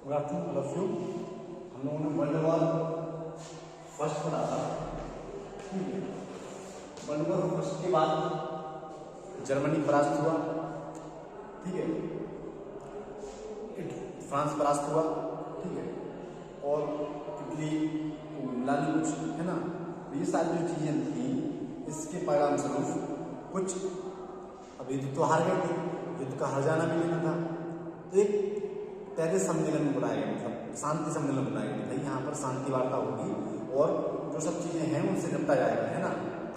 Good afternoon all of you. हम लोगों ने वर्ल्ड वॉर फर्स्ट पढ़ा था। वर्ल्ड वॉर फर्स्ट के बाद जर्मनी परास्त हुआ, ठीक है, फ्रांस परास्त हुआ, ठीक है, और इटली लाली कुछ है ना। तो ये सारी जो चीज़ें थी इसके परिणाम स्वरूप कुछ अब युद्ध तो हार गए थे, युद्ध का हार जाना भी लेना था। तो एक पेरिस सम्मेलन बुलाया गया, मतलब शांति सम्मेलन बुलाया गया। भाई यहाँ पर शांति वार्ता होगी और जो सब चीज़ें हैं उनसे निपटा जाएगा, है ना।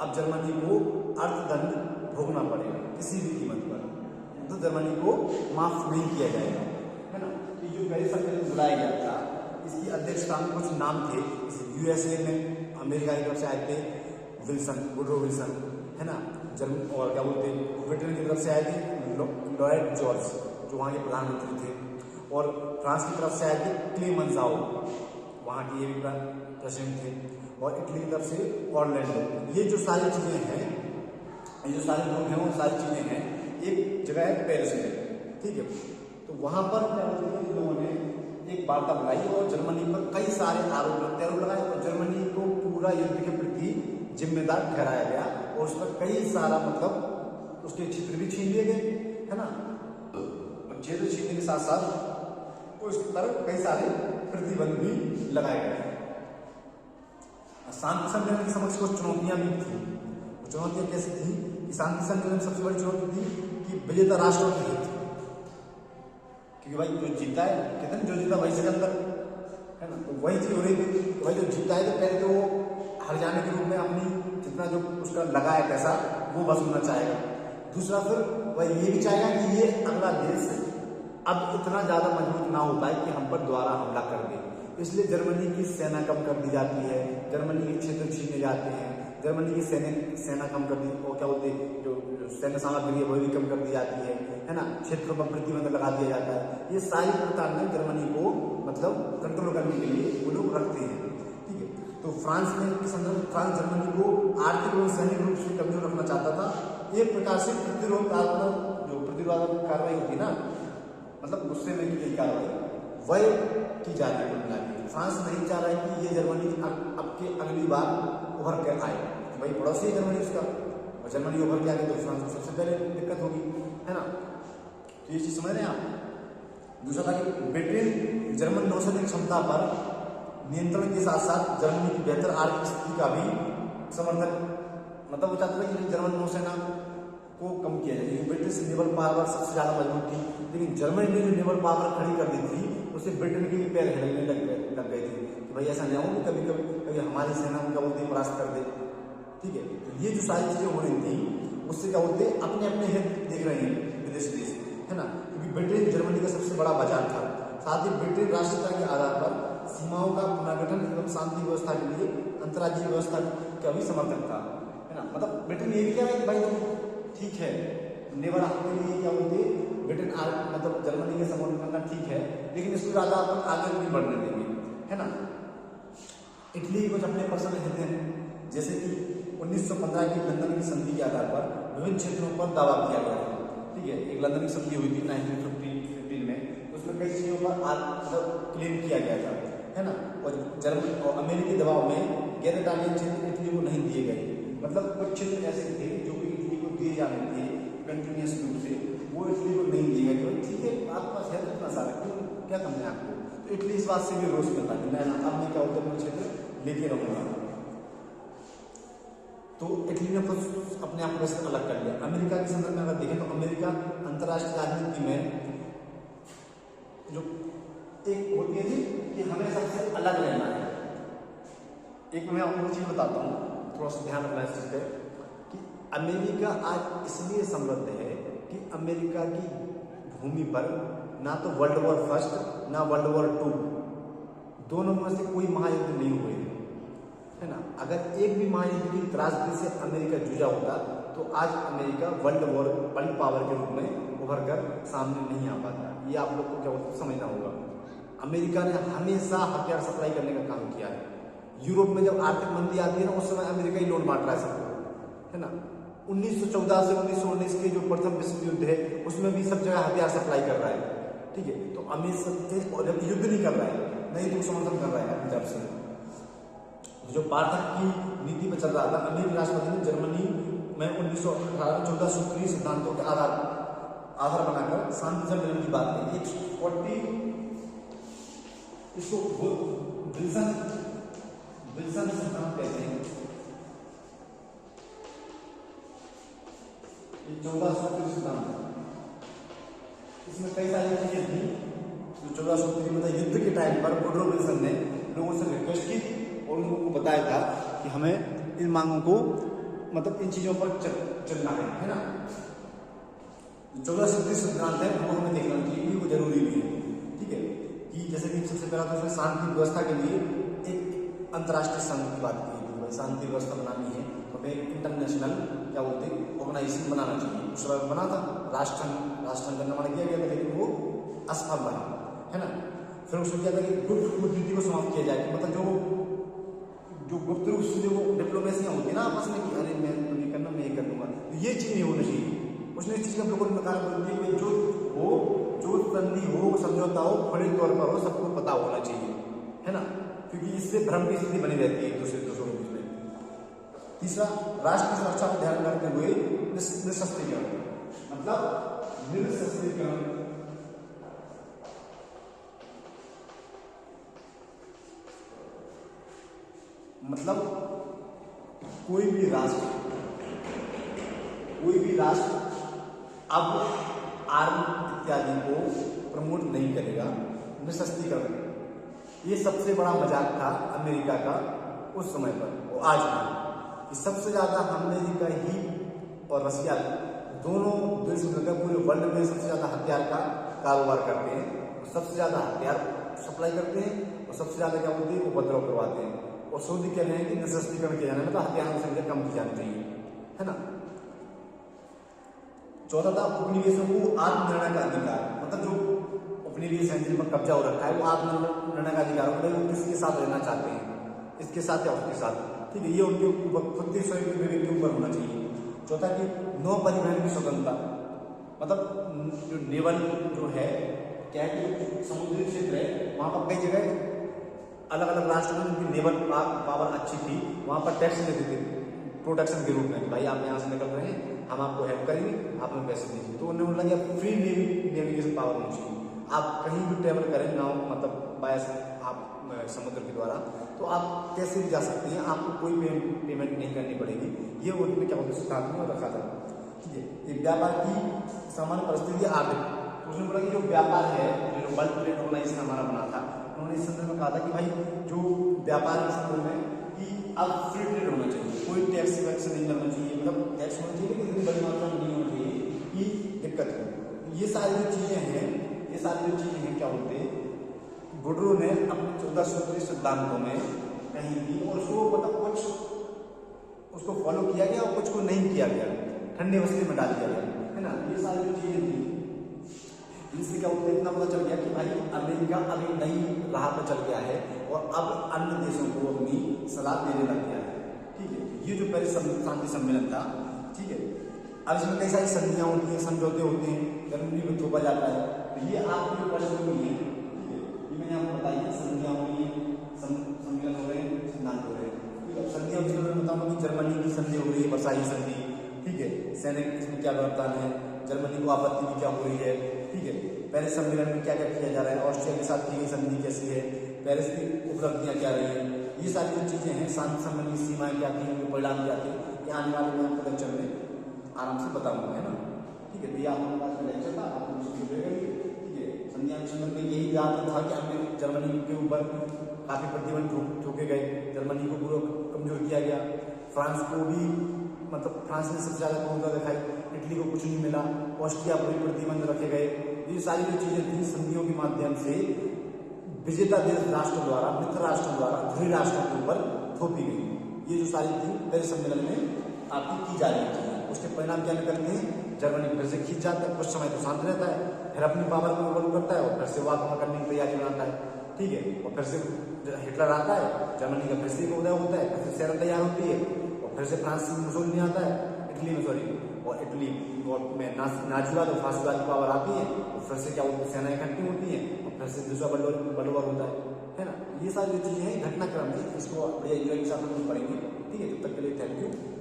अब जर्मनी को अर्थदंड भोगना पड़ेगा किसी भी कीमत पर, तो जर्मनी को माफ नहीं किया जाएगा, है ना। तो जो पेरिस सम्मेलन बुलाया गया था इसकी अध्यक्षता में कुछ नाम थे। यूएसए में अमेरिका की तरफ से आए थे विल्सन, वुडरो विल्सन, है ना। जर्मन और क्या बोलते हैं ब्रिटेन की तरफ से आए थे लॉयड जॉर्ज, जो वहाँ के प्रधानमंत्री थे, और फ्रांस की तरफ से आए थे क्लेमेंजाओ, वहाँ के ये भी प्रेसिडेंट थे, और इटली की तरफ से ऑरलैंडो। ये जो सारी चीज़ें हैं, ये जो सारे लोग हैं वो सारी चीज़ें हैं एक जगह है पेरिस में, ठीक है। तो वहाँ पर क्या होता है, इन लोगों ने एक वार्ता बुलाई और जर्मनी पर कई सारे आरोप लगाए और जर्मनी को पूरा युद्ध के प्रति जिम्मेदार ठहराया गया और उस पर कई सारा मतलब उसके क्षेत्र भी छीन लिए गए, है ना। क्षेत्र छीनने के साथ साथ उस पर कई सारे प्रतिबंध भी लगाए गए। शांति सम्मेलन के समक्ष कुछ चुनौतियां भी थी। वो चुनौतियां कैसी थी कि शांति सम्मेलन सबसे बड़ी चुनौती थी कि विजेता राष्ट्रों की हित, क्योंकि भाई जो जीता है कहते हैं जो जीता वही सिकंदर, है ना। तो वही चीज हो रही थी। तो भाई जो जीता है तो पहले तो वो हर जाने के रूप में अपनी जितना जो उसका लगा है पैसा वो वसूलना चाहेगा। दूसरा फिर वह ये भी चाहेगा कि ये अगला देश अब इतना ज्यादा मजबूत ना हो पाए कि हम पर दोबारा हमला कर दे। इसलिए जर्मनी की सेना कम कर दी जाती है, जर्मनी के क्षेत्र छीने जाते हैं, जर्मनी की सेना कम कर दी, और क्या बोलते हैं जो सैन्य सामग्री है वो भी कम कर दी जाती है ना। क्षेत्रों पर प्रतिबंध लगा दिया जाता है। ये सारी प्रकार में जर्मनी को मतलब कंट्रोल करने के लिए वो लोग रखते हैं, ठीक है। तो फ्रांस में के संदर्भ फ्रांस जर्मनी को आर्थिक और सैनिक रूप से कमजोर रखना चाहता था। एक प्रकार से प्रतिरोधात्मक जो प्रतिरोधात्मक कार्रवाई होती ना, मतलब गुस्से में की गई कार्रवाई वह की जा रही है। फ्रांस नहीं चाह रहा है कि ये जर्मनी अब के अगली बार उभर कर आए, तो भाई पड़ोसी है जर्मनी उसका, और जर्मनी उभर के आगे तो फ्रांस को सबसे पहले दिक्कत होगी, है ना। तो ये चीज समझ रहे हैं आप। दूसरा था कि ब्रिटेन जर्मन नौसैनिक क्षमता पर नियंत्रण के साथ साथ जर्मनी की बेहतर आर्थिक स्थिति का भी समर्थन, मतलब वो चाहते थे कि जर्मन नौसेना को कम किया जाए। ब्रिटिश नेवल पावर सबसे ज्यादा मजबूत थी, लेकिन जर्मनी ने जो नेवल पावर खड़ी कर दी थी उससे ब्रिटेन के लिए पैर हिलने लग गए थे कि भाई ऐसा नहीं हो कि कभी कभी हमारी सेना को क्या बोलते हैं परास्त कर दे, ठीक है। तो ये जो सारी चीजें हो रही थी उससे क्या बोलते हैं अपने अपने हित देख रहे हैं विदेशी देश, है ना। क्योंकि ब्रिटेन जर्मनी का सबसे बड़ा बाजार था। साथ ही ब्रिटेन राष्ट्रीयता के आधार पर सीमाओं का पुनर्गठन एवं शांति व्यवस्था के लिए अंतर्राज्यीय व्यवस्था का भी समर्थन था, है ना। मतलब ब्रिटेन ये भी कह रहा है कि भाई ठीक है नेवर आपके लिए क्या बोलते ब्रिटेन मतलब जर्मनी के समर्थन करना ठीक है, लेकिन इसको ज्यादा अपन आगे नहीं बढ़ने देंगे, है ना। इटली कुछ अपने पर्सनल हित हैं, जैसे कि 1915 की लंदन की संधि के आधार पर विभिन्न क्षेत्रों पर दावा किया गया था, ठीक है। एक लंदन की संधि हुई थी 1915 में, उसमें कई चीजों पर मतलब क्लेम किया गया था, है ना। और जर्मनी और अमेरिकी दबाव में गैर इटालियन क्षेत्र इटली को नहीं दिए गए। मतलब कुछ क्षेत्र ऐसे थे जो कि इटली को दिए जाने थे कंटिन्यूस रूप से, वो इटली को नहीं दिए गए। ठीक है आपके पास है इतना सारा, क्यों क्या करना है आपको। तो इटली इस बात से भी रोष करता है मैं अब मैं क्या होता है क्षेत्र लेके रहूंगा। तो इटली ने खुद अपने आप को अलग कर लिया। अमेरिका के संदर्भ में अगर देखें तो अमेरिका अंतर्राष्ट्रीय राजनीति में जो एक होती है कि हमें सबसे अलग रहना है। एक मैं आपको चीज बताता हूँ, थोड़ा सा ध्यान रखना है इस चीज पे कि अमेरिका आज इसलिए समृद्ध है कि अमेरिका की भूमि पर ना तो वर्ल्ड वॉर फर्स्ट ना वर्ल्ड वॉर 2 दोनों में से कोई महायुद्ध नहीं हुए, है ना। अगर एक भी महायुद्ध की त्रासदी से अमेरिका जूझा होता तो आज अमेरिका वर्ल्ड पावर के रूप में उभर कर सामने नहीं आ पाता। ये आप लोग को क्या समझना होगा। अमेरिका ने हमेशा हथियार सप्लाई करने का काम किया है। यूरोप में जब आर्थिक मंदी आती है ना उस समय अमेरिका ही लोन बांट रहा है सबको, है ना। 1914 से 1919 के जो प्रथम विश्व युद्ध है उसमें भी सब जगह हथियार सप्लाई कर रहा है, ठीक है। तो अमेरिका युद्ध नहीं कर रहा है, नहीं तो समर्थन कर रहा है अपनी तरफ से। जो पार्थक की नीति पर चल रहा था, अमेरिकी राष्ट्रपति ने जर्मनी में 1918 14 सूत्रीय सिद्धांतों के आधार बनाकर शांति सम्मेलन की बात की। 140 इसको विल्सन सिद्धांत कहते हैं। 14 सूत्रीय सिद्धांत, इसमें कई सारी चीजें थी जो 14 सूत्रीय मतलब युद्ध के टाइम पर वुडरो विल्सन ने लोगों से रिक्वेस्ट की और उनको बताया था कि हमें इन मांगों को मतलब इन चीजों पर चलना है ना। 14 सूत्रीय सिद्धांत है वो हमें देखना चाहिए, वो जरूरी भी है, ठीक है। कि जैसे कि सबसे पहला तो उसने शांति व्यवस्था के लिए एक अंतर्राष्ट्रीय संघ की बात की थी, भाई शांति व्यवस्था बनानी है तो हमें इंटरनेशनल क्या बोलते हैं ऑर्गेनाइजेशन बनाना चाहिए। उस समय बना था राष्ट्रसंघ का निर्माण किया गया था, लेकिन वो असफल रहा, है ना। फिर उसने किया था कि गुप्त कूटनीति को समाप्त किया जाए, मतलब जो गुप्त रूप से जो डिप्लोमेसियां होती है ना आपस में कि अरे मैं तो नहीं करना, मैं ये कर दूंगा, तो ये चीज नहीं होनी चाहिए। उसने इस चीज का बिल्कुल नकार बोलती है कि जो संधि हो, समझौता हो, बड़े तौर पर हो, सबको पता होना चाहिए, है ना, क्योंकि इससे भ्रम की स्थिति बनी रहती है एक दूसरे के बीच में। तीसरा, राष्ट्र की सुरक्षा को ध्यान में रखते हुए निशस्त्रीकरण, मतलब निशस्त्रीकरण मतलब कोई भी राष्ट्र अब आर्म इत्यादि को प्रमोट नहीं करेगा। निशस्त्रीकरण ये सबसे बड़ा मजाक था अमेरिका का उस समय पर, वो आज भी, कि सबसे ज्यादा अमेरिका ही और रशिया दोनों देश मिलकर पूरे वर्ल्ड में सबसे ज्यादा हथियार का कारोबार करते हैं, सबसे ज्यादा हथियार सप्लाई करते हैं और सबसे ज्यादा क्या बोलते हैं उपद्रव करवाते हैं। और सऊदी कह रहे हैं कि निशस्त्रीकरण किया जाना, मतलब हथियारों की संख्या कम की जानी चाहिए, है ना। चौथा था उपनिवेशों को आत्मनिर्णय का अधिकार, मतलब जो उपनिवेश है जिन पर कब्जा हो रखा है वो आत्मनिर्णय का अधिकार होता है, वो किसके साथ रहना चाहते हैं, इसके साथ या उसके साथ, ठीक है। ये उनके ऊपर खुद के स्वयं के विवेक के ऊपर होना चाहिए। चौथा कि नौ परिवहन की स्वतंत्रता, मतलब जो नेवल जो है क्या है कि समुद्री क्षेत्र है, वहां पर कई जगह अलग अलग राष्ट्रों में उनकी नेवल पावर अच्छी थी, वहां पर टैक्स लेते थे प्रोटेक्शन के रूप में, भाई आप यहाँ से निकल रहे हैं, हम आपको हेल्प करेंगे, आप हमें पैसे दीजिए। तो उन्होंने बोला कि फ्री नेविगेशन पावर होनी चाहिए, आप कहीं भी ट्रेवल करें नाव मतलब बाय आप समुद्र के द्वारा, तो आप कैसे भी जा सकते हैं, आपको कोई पेमेंट नहीं करनी पड़ेगी। ये उन्होंने क्या बोलते सिद्धांत में रखा था, ठीक है। ये व्यापार की सामान्य परिस्थिति आर्थिक, तो उसने बोला कि जो व्यापार है, जो वर्ल्ड ट्रेड ऑर्गेनाइजेशन हमारा बना था, उन्होंने इस संदर्भ में कहा था कि भाई जो व्यापार के संदर्भ में कि अब फ्री ट्रेड होना चाहिए, कोई टैक्स वैक्स नहीं करना चाहिए, मतलब टैक्स होना चाहिए लेकिन इतनी बड़ी मात्रा में नहीं होना चाहिए कि दिक्कत हो। ये सारी जो चीजें हैं क्या बोलते हैं, वुडरो ने अपने 14 सूत्रीय सिद्धांतों में कहीं भी, और उसको मतलब कुछ उसको फॉलो किया गया और कुछ को नहीं किया गया, ठंडे वस्ते में डाल दिया गया, है ना। ये सारी जो चीजें थी, इससे क्या होता है इतना पता चल गया कि भाई अमेरिका अब एक नई राह पर चल गया है और अब अन्य देशों को अपनी सलाह देने लग गया है, ठीक है। ये जो पेरिस शांति सम्मेलन था, ठीक है, अब इसमें कई सारी संधियां होती हैं, समझौते होते हैं, जर्मनी में थोपा जाता है, तो ये आपके जो प्रश्न हुई है, ठीक है, ये मैंने आपको बताई, संधियां हो रही है, सम्मेलन हो रहे हैं, सिद्धांत हो रहे हैं, ठीक है। संधियां मैं बताऊंगा कि जर्मनी की संधि हो रही है, वर्साई संधि, ठीक है, सैनिक इसमें क्या व्यवधान है, जर्मनी को आपत्ति भी क्या हो रही है, ठीक है। पेरिस सम्मेलन में क्या क्या किया जा रहा है, ऑस्ट्रिया के साथ की गई संधि कैसी है, पेरिस की उपलब्धियां क्या रही हैं, ये सारी जो चीजें हैं, शांति सम्मेलन की सीमाएं क्या थी, उनके परिणाम क्या थे, ये आने वाले में आपको लेक्चर में आराम से बताऊंगा, है ना, ठीक है। तो ये आपके पास में लेक्चर था, आपको ठीक है। संधियां के संदर्भ में यही ज्ञान था कि हमने जर्मनी के ऊपर काफी प्रतिबंध ठोके गए, जर्मनी को पूरा कमजोर किया गया, फ्रांस को भी मतलब फ्रांस ने सबसे ज्यादा कमजोर दिखाई, इटली को कुछ नहीं मिला, ऑस्ट्रिया पर भी प्रतिबंध रखे गए। ये सारी जो चीजें थी संधियों के माध्यम से विजेता देश राष्ट्र द्वारा, मित्र राष्ट्र द्वारा धुरी राष्ट्रों के ऊपर थोपी गई। ये जो सारी थी पेरिस सम्मेलन में आपकी की जा रही थी, उसके परिणाम क्या निकलते हैं, जर्मनी फिर से खींच जाता है, कुछ समय तो शांत रहता है, फिर अपनी पावर को बल करता है और फिर से वाकआउट करने की तैयारी बनाता है, ठीक है। और फिर से हिटलर आता है, जर्मनी का फिर से उदय होता है, फिर से सेना तैयार होती है, और फिर से फ्रांस में मुसोलिनी आता है, इटली में सॉरी, और इटली और में नाजीवाद और फासीवाद की पावर आती है और फिर से क्या होती है, सेना इकट्ठी होती है और फिर से दूसरा वर्ल्ड वॉर होता है ना। ये सारी जो चीज़ें हैं घटनाक्रम है, इसको बढ़िया एंजॉय के साथ हम लोग पढ़ेंगे। ठीक है, तब तक के लिए थैंक यू।